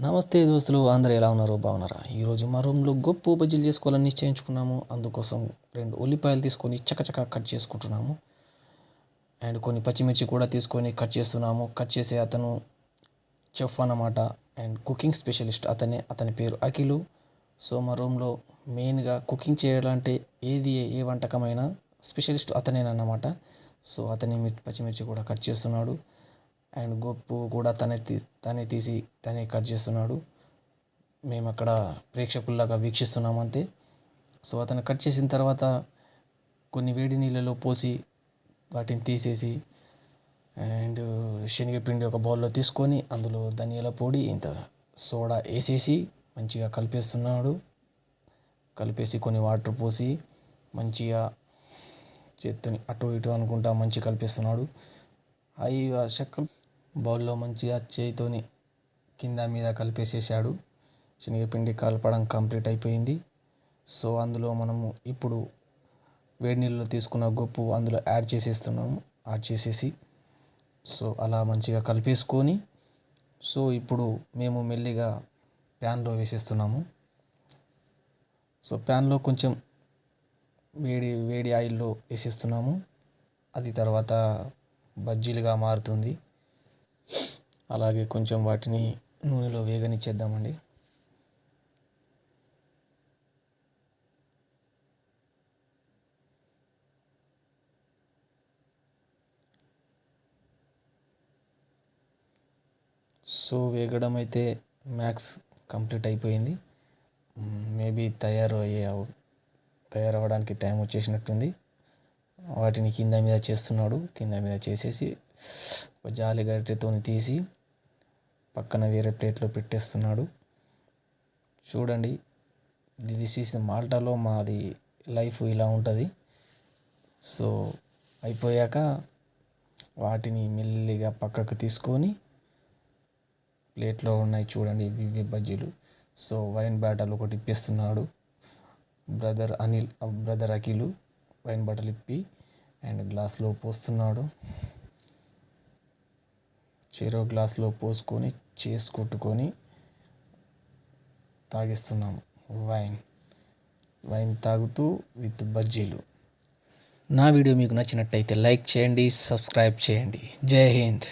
నమస్తే దోస్తులు, అందరూ ఎలా ఉన్నారు? బాగున్నారా? ఈరోజు మా రూమ్లో గొప్ప బజ్జీలు చేసుకోవాలని నిశ్చయించుకున్నాము. అందుకోసం 2 ఉల్లిపాయలు తీసుకొని చకచకా కట్ చేసుకుంటున్నాము. అండ్ కొన్ని పచ్చిమిర్చి కూడా తీసుకొని కట్ చేస్తున్నాము. కట్ చేసే అతను చెఫ్ అన్నమాట. అండ్ కుకింగ్ స్పెషలిస్ట్ అతని పేరు అఖిలు. సో మా రూమ్లో మెయిన్గా కుకింగ్ చేయాలంటే ఏ వంటకమైనా స్పెషలిస్ట్ అతనేనన్నమాట. సో పచ్చిమిర్చి కూడా కట్ చేస్తున్నాడు. అండ్ గొప్పు కూడా తనే తీసి తనే కట్ చేస్తున్నాడు. మేము అక్కడ ప్రేక్షకుల్లాగా వీక్షిస్తున్నాం అంతే. సో అతను కట్ చేసిన తర్వాత కొన్ని వేడి నీళ్ళలో పోసి వాటిని తీసేసి అండ్ శనగపిండి ఒక బౌల్లో తీసుకొని అందులో ధనియాల పొడి ఇంత సోడా వేసేసి మంచిగా కలిపేస్తున్నాడు. కలిపేసి కొన్ని వాటర్ పోసి మంచిగా చేత్తోని అటు ఇటు అనుకుంటా మంచిగా కలిపేస్తున్నాడు. అవి చెక్క బౌల్లో మంచిగా చేయితోని కింద మీద కలిపేసేసాడు. శనగపిండి కలపడం కంప్లీట్ అయిపోయింది. సో అందులో మనము ఇప్పుడు వేడి నీళ్ళలో తీసుకున్న గొప్పు అందులో యాడ్ చేసేసి సో అలా మంచిగా కలిపేసుకొని సో ఇప్పుడు మేము మెల్లిగా ప్యాన్లో వేసేస్తున్నాము. సో ప్యాన్లో కొంచెం వేడి ఆయిల్లో వేసేస్తున్నాము. అది తర్వాత బజ్జీలుగా మారుతుంది. అలాగే కొంచెం వాటిని నూనెలో వేగనిచ్చేద్దామండి. సో వేగడం అయితే మ్యాక్స్ కంప్లీట్ అయిపోయింది. మేబీ తయారవ్వడానికి టైం వచ్చేసినట్టుంది. వాటిని కింద మీద చేస్తున్నాడు. కింద మీద చేసేసి ఒక జాలి గరిటెతో తీసి పక్కన వేరే ప్లేట్లో పెట్టేస్తున్నాడు. చూడండి, దిస్ ఈస్ మాల్టాలో మాది లైఫ్ ఇలా ఉంటుంది. సో అయిపోయాక వాటిని మెల్లిగా పక్కకు తీసుకొని ప్లేట్లో ఉన్నాయి చూడండి ఇవి బజ్జీలు. సో వైన్ బాటిల్ ఒకటి ఇప్పిస్తున్నాడు బ్రదర్ అఖిలు. వైన్ బాటిల్ ఇప్పి అండ్ గ్లాస్లో పోస్తున్నాడు. చెరో గ్లాస్లో పోసుకొని కొట్టుకొని తాగిస్తున్నాము వైన్ తాగుతూ విత్ బజ్జీలు. నా వీడియో మీకు నచ్చినట్టయితే లైక్ చేయండి, సబ్స్క్రైబ్ చేయండి. జై హింద్.